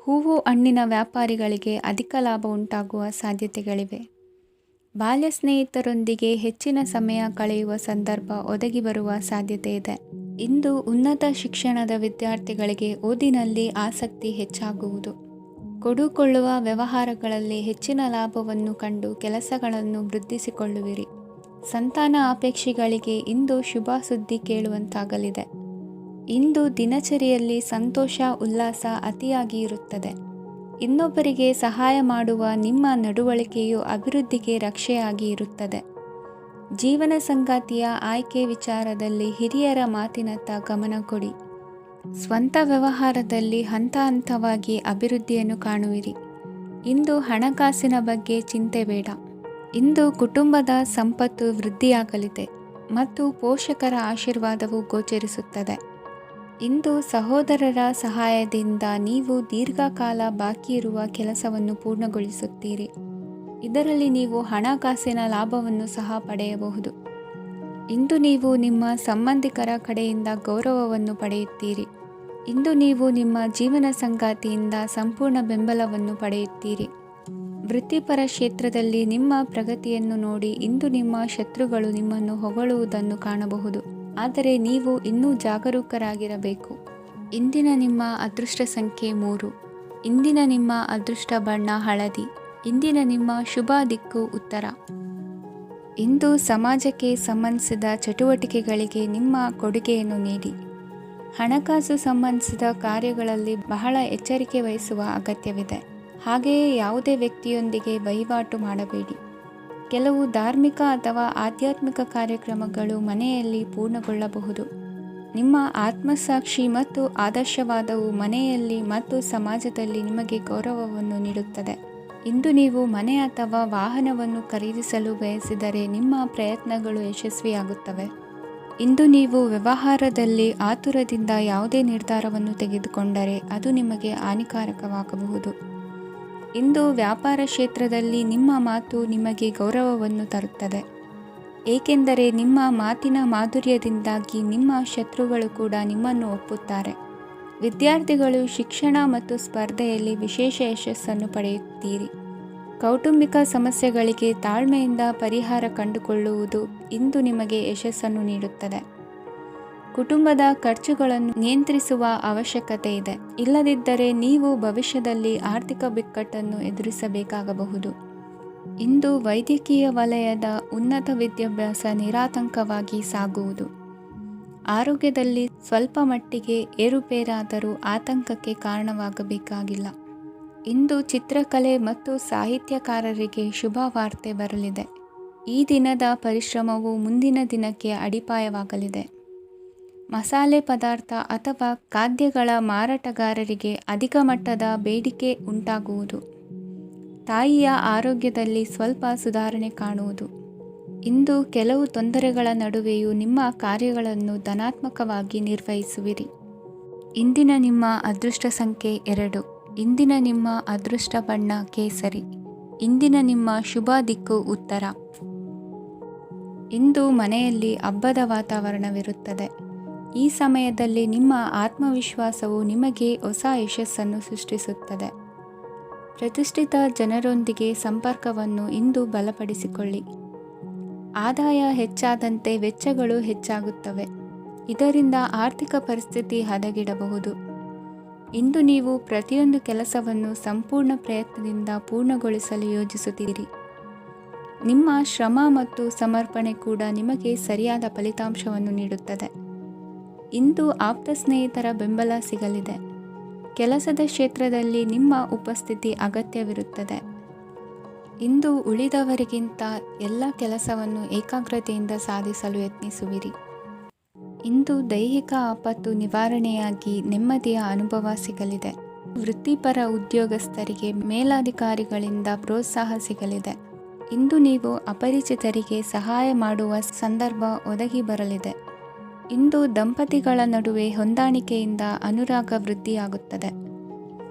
ಹೂವು ಹಣ್ಣಿನ ವ್ಯಾಪಾರಿಗಳಿಗೆ ಅಧಿಕ ಲಾಭ ಉಂಟಾಗುವ ಸಾಧ್ಯತೆಗಳಿವೆ. ಬಾಲ್ಯ ಸ್ನೇಹಿತರೊಂದಿಗೆ ಹೆಚ್ಚಿನ ಸಮಯ ಕಳೆಯುವ ಸಂದರ್ಭ ಒದಗಿ ಬರುವ ಸಾಧ್ಯತೆ ಇದೆ. ಇಂದು ಉನ್ನತ ಶಿಕ್ಷಣದ ವಿದ್ಯಾರ್ಥಿಗಳಿಗೆ ಓದಿನಲ್ಲಿ ಆಸಕ್ತಿ ಹೆಚ್ಚಾಗುವುದು. ಕೊಡುಕೊಳ್ಳುವ ವ್ಯವಹಾರಗಳಲ್ಲಿ ಹೆಚ್ಚಿನ ಲಾಭವನ್ನು ಕಂಡು ಕೆಲಸಗಳನ್ನು ವೃದ್ಧಿಸಿಕೊಳ್ಳುವಿರಿ. ಸಂತಾನ ಅಪೇಕ್ಷಿಗಳಿಗೆ ಇಂದು ಶುಭ ಸುದ್ದಿ ಕೇಳುವಂತಾಗಲಿದೆ. ಇಂದು ದಿನಚರಿಯಲ್ಲಿ ಸಂತೋಷ ಉಲ್ಲಾಸ ಅತಿಯಾಗಿ ಇರುತ್ತದೆ. ಇನ್ನೊಬ್ಬರಿಗೆ ಸಹಾಯ ಮಾಡುವ ನಿಮ್ಮ ನಡವಳಿಕೆಯು ಅಭಿವೃದ್ಧಿಗೆ ರಕ್ಷೆಯಾಗಿ ಇರುತ್ತದೆ. ಜೀವನ ಸಂಗಾತಿಯ ಆಯ್ಕೆ ವಿಚಾರದಲ್ಲಿ ಹಿರಿಯರ ಮಾತಿನತ್ತ ಗಮನ ಕೊಡಿ. ಸ್ವಂತ ವ್ಯವಹಾರದಲ್ಲಿ ಹಂತ ಹಂತವಾಗಿ ಅಭಿವೃದ್ಧಿಯನ್ನು ಕಾಣುವಿರಿ. ಇಂದು ಹಣಕಾಸಿನ ಬಗ್ಗೆ ಚಿಂತೆ ಬೇಡ. ಇಂದು ಕುಟುಂಬದ ಸಂಪತ್ತು ವೃದ್ಧಿಯಾಗಲಿದೆ ಮತ್ತು ಪೋಷಕರ ಆಶೀರ್ವಾದವು ಗೋಚರಿಸುತ್ತದೆ. ಇಂದು ಸಹೋದರರ ಸಹಾಯದಿಂದ ನೀವು ದೀರ್ಘಕಾಲ ಬಾಕಿ ಇರುವ ಕೆಲಸವನ್ನು ಪೂರ್ಣಗೊಳಿಸುತ್ತೀರಿ. ಇದರಲ್ಲಿ ನೀವು ಹಣಕಾಸಿನ ಲಾಭವನ್ನು ಸಹ ಪಡೆಯಬಹುದು. ಇಂದು ನೀವು ನಿಮ್ಮ ಸಂಬಂಧಿಕರ ಕಡೆಯಿಂದ ಗೌರವವನ್ನು ಪಡೆಯುತ್ತೀರಿ. ಇಂದು ನೀವು ನಿಮ್ಮ ಜೀವನ ಸಂಗಾತಿಯಿಂದ ಸಂಪೂರ್ಣ ಬೆಂಬಲವನ್ನು ಪಡೆಯುತ್ತೀರಿ. ವೃತ್ತಿಪರ ಕ್ಷೇತ್ರದಲ್ಲಿ ನಿಮ್ಮ ಪ್ರಗತಿಯನ್ನು ನೋಡಿ ಇಂದು ನಿಮ್ಮ ಶತ್ರುಗಳು ನಿಮ್ಮನ್ನು ಹೊಗಳುವುದನ್ನು ಕಾಣಬಹುದು. ಆದರೆ ನೀವು ಇನ್ನೂ ಜಾಗರೂಕರಾಗಿರಬೇಕು. ಇಂದಿನ ನಿಮ್ಮ ಅದೃಷ್ಟ ಸಂಖ್ಯೆ 3. ಇಂದಿನ ನಿಮ್ಮ ಅದೃಷ್ಟ ಬಣ್ಣ ಹಳದಿ. ಇಂದಿನ ನಿಮ್ಮ ಶುಭ ದಿಕ್ಕು ಉತ್ತರ. ಇಂದು ಸಮಾಜಕ್ಕೆ ಸಂಬಂಧಿಸಿದ ಚಟುವಟಿಕೆಗಳಿಗೆ ನಿಮ್ಮ ಕೊಡುಗೆಯನ್ನು ನೀಡಿ. ಹಣಕಾಸು ಸಂಬಂಧಿಸಿದ ಕಾರ್ಯಗಳಲ್ಲಿ ಬಹಳ ಎಚ್ಚರಿಕೆ ವಹಿಸುವ ಅಗತ್ಯವಿದೆ. ಹಾಗೆಯೇ ಯಾವುದೇ ವ್ಯಕ್ತಿಯೊಂದಿಗೆ ವಹಿವಾಟು ಮಾಡಬೇಡಿ. ಕೆಲವು ಧಾರ್ಮಿಕ ಅಥವಾ ಆಧ್ಯಾತ್ಮಿಕ ಕಾರ್ಯಕ್ರಮಗಳು ಮನೆಯಲ್ಲಿ ಪೂರ್ಣಗೊಳ್ಳಬಹುದು. ನಿಮ್ಮ ಆತ್ಮಸಾಕ್ಷಿ ಮತ್ತು ಆದರ್ಶವಾದವು ಮನೆಯಲ್ಲಿ ಮತ್ತು ಸಮಾಜದಲ್ಲಿ ನಿಮಗೆ ಗೌರವವನ್ನು ನೀಡುತ್ತದೆ. ಇಂದು ನೀವು ಮನೆ ಅಥವಾ ವಾಹನವನ್ನು ಖರೀದಿಸಲು ಬಯಸಿದರೆ ನಿಮ್ಮ ಪ್ರಯತ್ನಗಳು ಯಶಸ್ವಿಯಾಗುತ್ತವೆ. ಇಂದು ನೀವು ವ್ಯವಹಾರದಲ್ಲಿ ಆತುರದಿಂದ ಯಾವುದೇ ನಿರ್ಧಾರವನ್ನು ತೆಗೆದುಕೊಂಡರೆ ಅದು ನಿಮಗೆ ಹಾನಿಕಾರಕವಾಗಬಹುದು. ಇಂದು ವ್ಯಾಪಾರ ಕ್ಷೇತ್ರದಲ್ಲಿ ನಿಮ್ಮ ಮಾತು ನಿಮಗೆ ಗೌರವವನ್ನು ತರುತ್ತದೆ, ಏಕೆಂದರೆ ನಿಮ್ಮ ಮಾತಿನ ಮಾಧುರ್ಯದಿಂದಾಗಿ ನಿಮ್ಮ ಶತ್ರುಗಳು ಕೂಡ ನಿಮ್ಮನ್ನು ಒಪ್ಪುತ್ತಾರೆ. ವಿದ್ಯಾರ್ಥಿಗಳು ಶಿಕ್ಷಣ ಮತ್ತು ಸ್ಪರ್ಧೆಯಲ್ಲಿ ವಿಶೇಷ ಯಶಸ್ಸನ್ನು ಪಡೆಯುತ್ತೀರಿ. ಕೌಟುಂಬಿಕ ಸಮಸ್ಯೆಗಳಿಗೆ ತಾಳ್ಮೆಯಿಂದ ಪರಿಹಾರ ಕಂಡುಕೊಳ್ಳುವುದು ಇಂದು ನಿಮಗೆ ಯಶಸ್ಸನ್ನು ನೀಡುತ್ತದೆ. ಕುಟುಂಬದ ಖರ್ಚುಗಳನ್ನು ನಿಯಂತ್ರಿಸುವ ಅವಶ್ಯಕತೆ ಇದೆ. ಇಲ್ಲದಿದ್ದರೆ ನೀವು ಭವಿಷ್ಯದಲ್ಲಿ ಆರ್ಥಿಕ ಬಿಕ್ಕಟ್ಟನ್ನು ಎದುರಿಸಬೇಕಾಗಬಹುದು. ಇಂದು ವೈದ್ಯಕೀಯ ವಲಯದ ಉನ್ನತ ವಿದ್ಯಾಭ್ಯಾಸ ನಿರಾತಂಕವಾಗಿ ಸಾಗುವುದು. ಆರೋಗ್ಯದಲ್ಲಿ ಸ್ವಲ್ಪ ಮಟ್ಟಿಗೆ ಏರುಪೇರಾದರೂ ಆತಂಕಕ್ಕೆ ಕಾರಣವಾಗಬೇಕಾಗಿಲ್ಲ. ಇಂದು ಚಿತ್ರಕಲೆ ಮತ್ತು ಸಾಹಿತ್ಯಕಾರರಿಗೆ ಶುಭ ವಾರ್ತೆ ಬರಲಿದೆ. ಈ ದಿನದ ಪರಿಶ್ರಮವು ಮುಂದಿನ ದಿನಕ್ಕೆ ಅಡಿಪಾಯವಾಗಲಿದೆ. ಮಸಾಲೆ ಪದಾರ್ಥ ಅಥವಾ ಖಾದ್ಯಗಳ ಮಾರಾಟಗಾರರಿಗೆ ಅಧಿಕ ಮಟ್ಟದ ಬೇಡಿಕೆ ಉಂಟಾಗುವುದು. ತಾಯಿಯ ಆರೋಗ್ಯದಲ್ಲಿ ಸ್ವಲ್ಪ ಸುಧಾರಣೆ ಕಾಣುವುದು. ಇಂದು ಕೆಲವು ತೊಂದರೆಗಳ ನಡುವೆಯೂ ನಿಮ್ಮ ಕಾರ್ಯಗಳನ್ನು ಧನಾತ್ಮಕವಾಗಿ ನಿರ್ವಹಿಸುವಿರಿ. ಇಂದಿನ ನಿಮ್ಮ ಅದೃಷ್ಟ ಸಂಖ್ಯೆ 2. ಇಂದಿನ ನಿಮ್ಮ ಅದೃಷ್ಟ ಬಣ್ಣ ಕೇಸರಿ. ಇಂದಿನ ನಿಮ್ಮ ಶುಭ ದಿಕ್ಕು ಉತ್ತರ. ಇಂದು ಮನೆಯಲ್ಲಿ ಹಬ್ಬದ ವಾತಾವರಣವಿರುತ್ತದೆ. ಈ ಸಮಯದಲ್ಲಿ ನಿಮ್ಮ ಆತ್ಮವಿಶ್ವಾಸವು ನಿಮಗೆ ಹೊಸ ಯಶಸ್ಸನ್ನು ಸೃಷ್ಟಿಸುತ್ತದೆ. ಪ್ರತಿಷ್ಠಿತ ಜನರೊಂದಿಗೆ ಸಂಪರ್ಕವನ್ನು ಇಂದು ಬಲಪಡಿಸಿಕೊಳ್ಳಿ. ಆದಾಯ ಹೆಚ್ಚಾದಂತೆ ವೆಚ್ಚಗಳು ಹೆಚ್ಚಾಗುತ್ತವೆ. ಇದರಿಂದ ಆರ್ಥಿಕ ಪರಿಸ್ಥಿತಿ ಹದಗೆಡಬಹುದು. ಇಂದು ನೀವು ಪ್ರತಿಯೊಂದು ಕೆಲಸವನ್ನು ಸಂಪೂರ್ಣ ಪ್ರಯತ್ನದಿಂದ ಪೂರ್ಣಗೊಳಿಸಲು ಯೋಜಿಸುತ್ತೀರಿ. ನಿಮ್ಮ ಶ್ರಮ ಮತ್ತು ಸಮರ್ಪಣೆ ಕೂಡ ನಿಮಗೆ ಸರಿಯಾದ ಫಲಿತಾಂಶವನ್ನು ನೀಡುತ್ತದೆ. ಇಂದು ಆಪ್ತ ಸ್ನೇಹಿತರ ಬೆಂಬಲ ಸಿಗಲಿದೆ. ಕೆಲಸದ ಕ್ಷೇತ್ರದಲ್ಲಿ ನಿಮ್ಮ ಉಪಸ್ಥಿತಿ ಅಗತ್ಯವಿರುತ್ತದೆ. ಇಂದು ಉಳಿದವರಿಗಿಂತ ಎಲ್ಲ ಕೆಲಸವನ್ನು ಏಕಾಗ್ರತೆಯಿಂದ ಸಾಧಿಸಲು ಯತ್ನಿಸುವಿರಿ. ಇಂದು ದೈಹಿಕ ಆಪತ್ತು ನಿವಾರಣೆಯಾಗಿ ನೆಮ್ಮದಿಯ ಅನುಭವ ಸಿಗಲಿದೆ. ವೃತ್ತಿಪರ ಉದ್ಯೋಗಸ್ಥರಿಗೆ ಮೇಲಾಧಿಕಾರಿಗಳಿಂದ ಪ್ರೋತ್ಸಾಹ ಸಿಗಲಿದೆ. ಇಂದು ನೀವು ಅಪರಿಚಿತರಿಗೆ ಸಹಾಯ ಮಾಡುವ ಸಂದರ್ಭ ಒದಗಿ ಬರಲಿದೆ. ಇಂದು ದಂಪತಿಗಳ ನಡುವೆ ಹೊಂದಾಣಿಕೆಯಿಂದ ಅನುರಾಗ ವೃದ್ಧಿಯಾಗುತ್ತದೆ.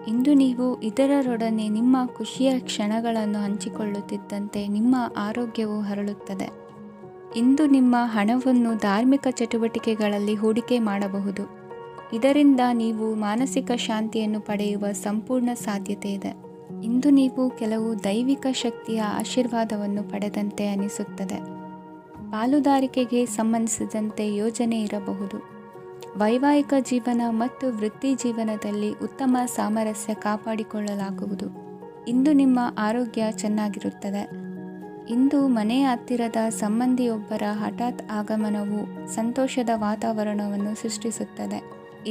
ಇಂದು ನೀವು ಇತರರೊಡನೆ ನಿಮ್ಮ ಖುಷಿಯ ಕ್ಷಣಗಳನ್ನು ಹಂಚಿಕೊಳ್ಳುತ್ತಿದ್ದಂತೆ ನಿಮ್ಮ ಆರೋಗ್ಯವು ಹರಡುತ್ತದೆ. ಇಂದು ನಿಮ್ಮ ಹಣವನ್ನು ಧಾರ್ಮಿಕ ಚಟುವಟಿಕೆಗಳಲ್ಲಿ ಹೂಡಿಕೆ ಮಾಡಬಹುದು. ಇದರಿಂದ ನೀವು ಮಾನಸಿಕ ಶಾಂತಿಯನ್ನು ಪಡೆಯುವ ಸಂಪೂರ್ಣ ಸಾಧ್ಯತೆ ಇದೆ. ಇಂದು ನೀವು ಕೆಲವು ದೈವಿಕ ಶಕ್ತಿಯ ಆಶೀರ್ವಾದವನ್ನು ಪಡೆದಂತೆ ಅನಿಸುತ್ತದೆ. ಪಾಲುದಾರಿಕೆಗೆ ಸಂಬಂಧಿಸಿದಂತೆ ಯೋಜನೆ ಇರಬಹುದು. ವೈವಾಹಿಕ ಜೀವನ ಮತ್ತು ವೃತ್ತಿ ಜೀವನದಲ್ಲಿ ಉತ್ತಮ ಸಾಮರಸ್ಯ ಕಾಪಾಡಿಕೊಳ್ಳಲಾಗುವುದು. ಇಂದು ನಿಮ್ಮ ಆರೋಗ್ಯ ಚೆನ್ನಾಗಿರುತ್ತದೆ. ಇಂದು ಮನೆಯ ಹತ್ತಿರದ ಸಂಬಂಧಿಯೊಬ್ಬರ ಹಠಾತ್ ಆಗಮನವು ಸಂತೋಷದ ವಾತಾವರಣವನ್ನು ಸೃಷ್ಟಿಸುತ್ತದೆ.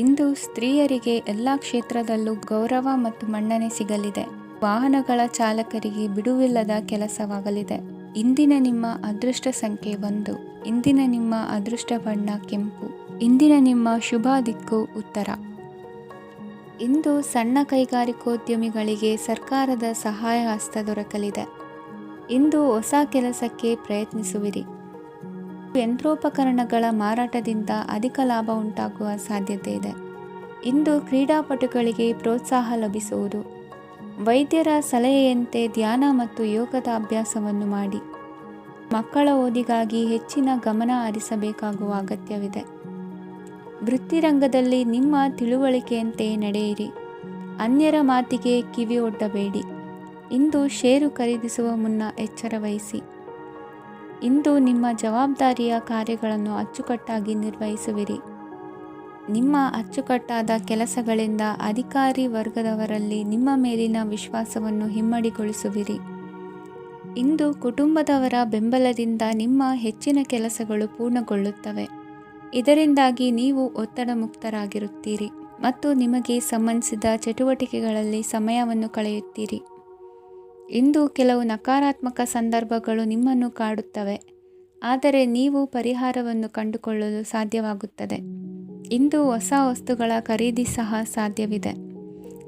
ಇಂದು ಸ್ತ್ರೀಯರಿಗೆ ಎಲ್ಲ ಕ್ಷೇತ್ರದಲ್ಲೂ ಗೌರವ ಮತ್ತು ಮನ್ನಣೆ ಸಿಗಲಿದೆ. ವಾಹನಗಳ ಚಾಲಕರಿಗೆ ಬಿಡುವಿಲ್ಲದ ಕೆಲಸವಾಗಲಿದೆ. ಇಂದಿನ ನಿಮ್ಮ ಅದೃಷ್ಟ ಸಂಖ್ಯೆ 1. ಇಂದಿನ ನಿಮ್ಮ ಅದೃಷ್ಟ ಬಣ್ಣ ಕೆಂಪು. ಇಂದಿನ ನಿಮ್ಮ ಶುಭ ದಿಕ್ಕು ಉತ್ತರ. ಇಂದು ಸಣ್ಣ ಕೈಗಾರಿಕೋದ್ಯಮಿಗಳಿಗೆ ಸರ್ಕಾರದ ಸಹಾಯ ಹಸ್ತ ದೊರಕಲಿದೆ. ಇಂದು ಹೊಸ ಕೆಲಸಕ್ಕೆ ಪ್ರಯತ್ನಿಸುವಿರಿ. ಯಂತ್ರೋಪಕರಣಗಳ ಮಾರಾಟದಿಂದ ಅಧಿಕ ಲಾಭ ಉಂಟಾಗುವ ಸಾಧ್ಯತೆ ಇದೆ. ಇಂದು ಕ್ರೀಡಾಪಟುಗಳಿಗೆ ಪ್ರೋತ್ಸಾಹ ಲಭಿಸುವುದು. ವೈದ್ಯರ ಸಲಹೆಯಂತೆ ಧ್ಯಾನ ಮತ್ತು ಯೋಗದ ಅಭ್ಯಾಸವನ್ನು ಮಾಡಿ. ಮಕ್ಕಳ ಓದಿಗಾಗಿ ಹೆಚ್ಚಿನ ಗಮನ ಹರಿಸಬೇಕಾಗುವ ಅಗತ್ಯವಿದೆ. ವೃತ್ತಿರಂಗದಲ್ಲಿ ನಿಮ್ಮ ತಿಳುವಳಿಕೆಯಂತೆ ನಡೆಯಿರಿ. ಅನ್ಯರ ಮಾತಿಗೆ ಕಿವಿ ಒಡ್ಡಬೇಡಿ. ಇಂದು ಷೇರು ಖರೀದಿಸುವ ಮುನ್ನ ಎಚ್ಚರ ವಹಿಸಿ. ಇಂದು ನಿಮ್ಮ ಜವಾಬ್ದಾರಿಯ ಕಾರ್ಯಗಳನ್ನು ಅಚ್ಚುಕಟ್ಟಾಗಿ ನಿರ್ವಹಿಸುವಿರಿ. ನಿಮ್ಮ ಅಚ್ಚುಕಟ್ಟಾದ ಕೆಲಸಗಳಿಂದ ಅಧಿಕಾರಿ ವರ್ಗದವರಲ್ಲಿ ನಿಮ್ಮ ಮೇಲಿನ ವಿಶ್ವಾಸವನ್ನು ಇಮ್ಮಡಿಗೊಳಿಸುವಿರಿ. ಇಂದು ಕುಟುಂಬದವರ ಬೆಂಬಲದಿಂದ ನಿಮ್ಮ ಹೆಚ್ಚಿನ ಕೆಲಸಗಳು ಪೂರ್ಣಗೊಳ್ಳುತ್ತವೆ. ಇದರಿಂದಾಗಿ ನೀವು ಒತ್ತಡ ಮುಕ್ತರಾಗಿರುತ್ತೀರಿ ಮತ್ತು ನಿಮಗೆ ಸಂಬಂಧಿಸಿದ ಚಟುವಟಿಕೆಗಳಲ್ಲಿ ಸಮಯವನ್ನು ಕಳೆಯುತ್ತೀರಿ. ಇಂದು ಕೆಲವು ನಕಾರಾತ್ಮಕ ಸಂದರ್ಭಗಳು ನಿಮ್ಮನ್ನು ಕಾಡುತ್ತವೆ, ಆದರೆ ನೀವು ಪರಿಹಾರವನ್ನು ಕಂಡುಕೊಳ್ಳಲು ಸಾಧ್ಯವಾಗುತ್ತದೆ. ಇಂದು ಹೊಸ ವಸ್ತುಗಳ ಖರೀದಿ ಸಹ ಸಾಧ್ಯವಿದೆ.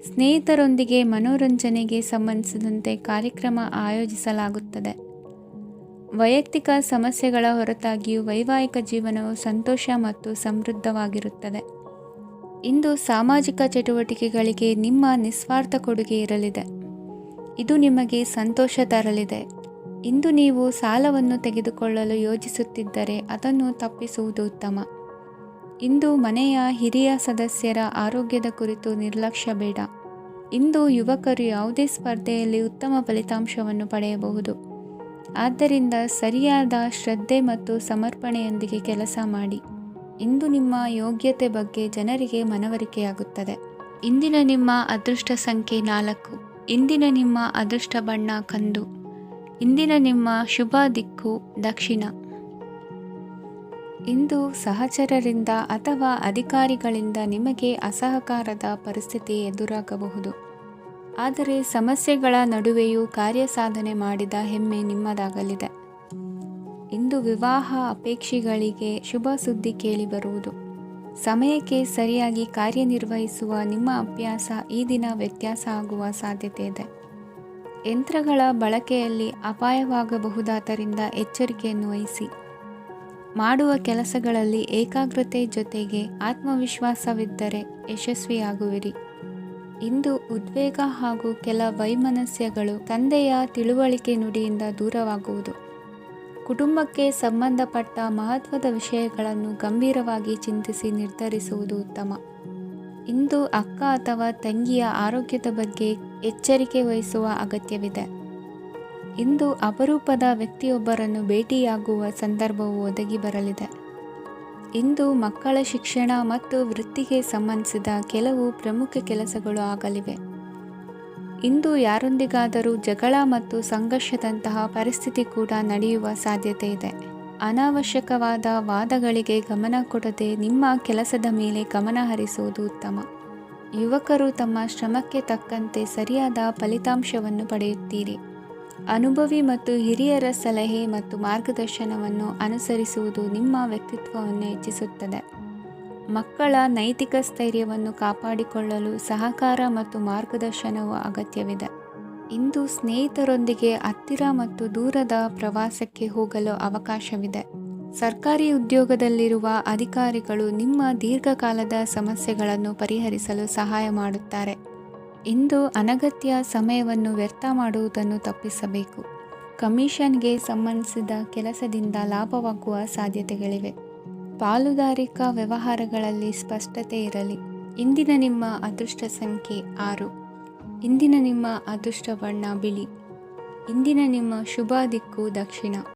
ಸ್ನೇಹಿತರೊಂದಿಗೆ ಮನೋರಂಜನೆಗೆ ಸಂಬಂಧಿಸಿದಂತೆ ಕಾರ್ಯಕ್ರಮ ಆಯೋಜಿಸಲಾಗುತ್ತದೆ. ವೈಯಕ್ತಿಕ ಸಮಸ್ಯೆಗಳ ಹೊರತಾಗಿಯೂ ವೈವಾಹಿಕ ಜೀವನವು ಸಂತೋಷ ಮತ್ತು ಸಮೃದ್ಧವಾಗಿರುತ್ತದೆ. ಇಂದು ಸಾಮಾಜಿಕ ಚಟುವಟಿಕೆಗಳಿಗೆ ನಿಮ್ಮ ನಿಸ್ವಾರ್ಥ ಕೊಡುಗೆ ಇರಲಿದೆ. ಇದು ನಿಮಗೆ ಸಂತೋಷ ತರಲಿದೆ. ಇಂದು ನೀವು ಸಾಲವನ್ನು ತೆಗೆದುಕೊಳ್ಳಲು ಯೋಜಿಸುತ್ತಿದ್ದರೆ ಅದನ್ನು ತಪ್ಪಿಸುವುದು ಉತ್ತಮ. ಇಂದು ಮನೆಯ ಹಿರಿಯ ಸದಸ್ಯರ ಆರೋಗ್ಯದ ಕುರಿತು ನಿರ್ಲಕ್ಷ್ಯ ಬೇಡ. ಇಂದು ಯುವಕರು ಯಾವುದೇ ಸ್ಪರ್ಧೆಯಲ್ಲಿ ಉತ್ತಮ ಫಲಿತಾಂಶವನ್ನು ಪಡೆಯಬಹುದು. ಆದ್ದರಿಂದ ಸರಿಯಾದ ಶ್ರದ್ಧೆ ಮತ್ತು ಸಮರ್ಪಣೆಯೊಂದಿಗೆ ಕೆಲಸ ಮಾಡಿ. ಇಂದು ನಿಮ್ಮ ಯೋಗ್ಯತೆ ಬಗ್ಗೆ ಜನರಿಗೆ ಮನವರಿಕೆಯಾಗುತ್ತದೆ. ಇಂದಿನ ನಿಮ್ಮ ಅದೃಷ್ಟ ಸಂಖ್ಯೆ 4. ಇಂದಿನ ನಿಮ್ಮ ಅದೃಷ್ಟ ಬಣ್ಣ ಕಂದು. ಇಂದಿನ ನಿಮ್ಮ ಶುಭ ದಿಕ್ಕು ದಕ್ಷಿಣ. ಇಂದು ಸಹಚರರಿಂದ ಅಥವಾ ಅಧಿಕಾರಿಗಳಿಂದ ನಿಮಗೆ ಅಸಹಕಾರದ ಪರಿಸ್ಥಿತಿ ಎದುರಾಗಬಹುದು. ಆದರೆ ಸಮಸ್ಯೆಗಳ ನಡುವೆಯೂ ಕಾರ್ಯಸಾಧನೆ ಮಾಡಿದ ಹೆಮ್ಮೆ ನಿಮ್ಮದಾಗಲಿದೆ. ಇಂದು ವಿವಾಹ ಅಪೇಕ್ಷಿಗಳಿಗೆ ಶುಭ ಸುದ್ದಿ ಕೇಳಿಬರುವುದು. ಸಮಯಕ್ಕೆ ಸರಿಯಾಗಿ ಕಾರ್ಯನಿರ್ವಹಿಸುವ ನಿಮ್ಮ ಅಭ್ಯಾಸ ಈ ದಿನ ವ್ಯತ್ಯಾಸ ಆಗುವ ಸಾಧ್ಯತೆ ಇದೆ. ಯಂತ್ರಗಳ ಬಳಕೆಯಲ್ಲಿ ಅಪಾಯವಾಗಬಹುದಾದ್ದರಿಂದ ಎಚ್ಚರಿಕೆಯನ್ನು ವಹಿಸಿ. ಮಾಡುವ ಕೆಲಸಗಳಲ್ಲಿ ಏಕಾಗ್ರತೆ ಜೊತೆಗೆ ಆತ್ಮವಿಶ್ವಾಸವಿದ್ದರೆ ಯಶಸ್ವಿಯಾಗುವಿರಿ. ಇಂದು ಉದ್ವೇಗ ಹಾಗೂ ಕೆಲ ವೈಮನಸ್ಯಗಳು ತಂದೆಯ ತಿಳುವಳಿಕೆ ನುಡಿಯಿಂದ ದೂರವಾಗುವುದು. ಕುಟುಂಬಕ್ಕೆ ಸಂಬಂಧಪಟ್ಟ ಮಹತ್ವದ ವಿಷಯಗಳನ್ನು ಗಂಭೀರವಾಗಿ ಚಿಂತಿಸಿ ನಿರ್ಧರಿಸುವುದು ಉತ್ತಮ. ಇಂದು ಅಕ್ಕ ಅಥವಾ ತಂಗಿಯ ಆರೋಗ್ಯದ ಬಗ್ಗೆ ಎಚ್ಚರಿಕೆ ವಹಿಸುವ ಅಗತ್ಯವಿದೆ. ಇಂದು ಅಪರೂಪದ ವ್ಯಕ್ತಿಯೊಬ್ಬರನ್ನು ಭೇಟಿಯಾಗುವ ಸಂದರ್ಭವು ಒದಗಿ ಬರಲಿದೆ. ಇಂದು ಮಕ್ಕಳ ಶಿಕ್ಷಣ ಮತ್ತು ವೃತ್ತಿಗೆ ಸಂಬಂಧಿಸಿದ ಕೆಲವು ಪ್ರಮುಖ ಕೆಲಸಗಳು ಆಗಲಿವೆ. ಇಂದು ಯಾರೊಂದಿಗಾದರೂ ಜಗಳ ಮತ್ತು ಸಂಘರ್ಷದಂತಹ ಪರಿಸ್ಥಿತಿ ಕೂಡ ನಡೆಯುವ ಸಾಧ್ಯತೆ ಇದೆ. ಅನಾವಶ್ಯಕವಾದ ವಾದಗಳಿಗೆ ಗಮನ ಕೊಡದೆ ನಿಮ್ಮ ಕೆಲಸದ ಮೇಲೆ ಗಮನ ಹರಿಸುವುದು ಉತ್ತಮ. ಯುವಕರು ತಮ್ಮ ಶ್ರಮಕ್ಕೆ ತಕ್ಕಂತೆ ಸರಿಯಾದ ಫಲಿತಾಂಶವನ್ನು ಪಡೆಯುತ್ತೀರಿ. ಅನುಭವಿ ಮತ್ತು ಹಿರಿಯರ ಸಲಹೆ ಮತ್ತು ಮಾರ್ಗದರ್ಶನವನ್ನು ಅನುಸರಿಸುವುದು ನಿಮ್ಮ ವ್ಯಕ್ತಿತ್ವವನ್ನು ಹೆಚ್ಚಿಸುತ್ತದೆ. ಮಕ್ಕಳ ನೈತಿಕ ಸ್ಥೈರ್ಯವನ್ನು ಕಾಪಾಡಿಕೊಳ್ಳಲು ಸಹಕಾರ ಮತ್ತು ಮಾರ್ಗದರ್ಶನವು ಅಗತ್ಯವಿದೆ. ಇಂದು ಸ್ನೇಹಿತರೊಂದಿಗೆ ಹತ್ತಿರ ಮತ್ತು ದೂರದ ಪ್ರವಾಸಕ್ಕೆ ಹೋಗಲು ಅವಕಾಶವಿದೆ. ಸರ್ಕಾರಿ ಉದ್ಯೋಗದಲ್ಲಿರುವ ಅಧಿಕಾರಿಗಳು ನಿಮ್ಮ ದೀರ್ಘಕಾಲದ ಸಮಸ್ಯೆಗಳನ್ನು ಪರಿಹರಿಸಲು ಸಹಾಯ ಮಾಡುತ್ತಾರೆ. ಇಂದು ಅನಗತ್ಯ ಸಮಯವನ್ನು ವ್ಯರ್ಥ ಮಾಡುವುದನ್ನು ತಪ್ಪಿಸಬೇಕು. ಕಮಿಷನ್ಗೆ ಸಂಬಂಧಿಸಿದ ಕೆಲಸದಿಂದ ಲಾಭವಾಗುವ ಸಾಧ್ಯತೆಗಳಿವೆ. ಪಾಲುದಾರಿಕಾ ವ್ಯವಹಾರಗಳಲ್ಲಿ ಸ್ಪಷ್ಟತೆ ಇರಲಿ. ಇಂದಿನ ನಿಮ್ಮ ಅದೃಷ್ಟ ಸಂಖ್ಯೆ 6. ಇಂದಿನ ನಿಮ್ಮ ಅದೃಷ್ಟ ಬಣ್ಣ ಬಿಳಿ. ಇಂದಿನ ನಿಮ್ಮ ಶುಭ ದಿಕ್ಕು ದಕ್ಷಿಣ.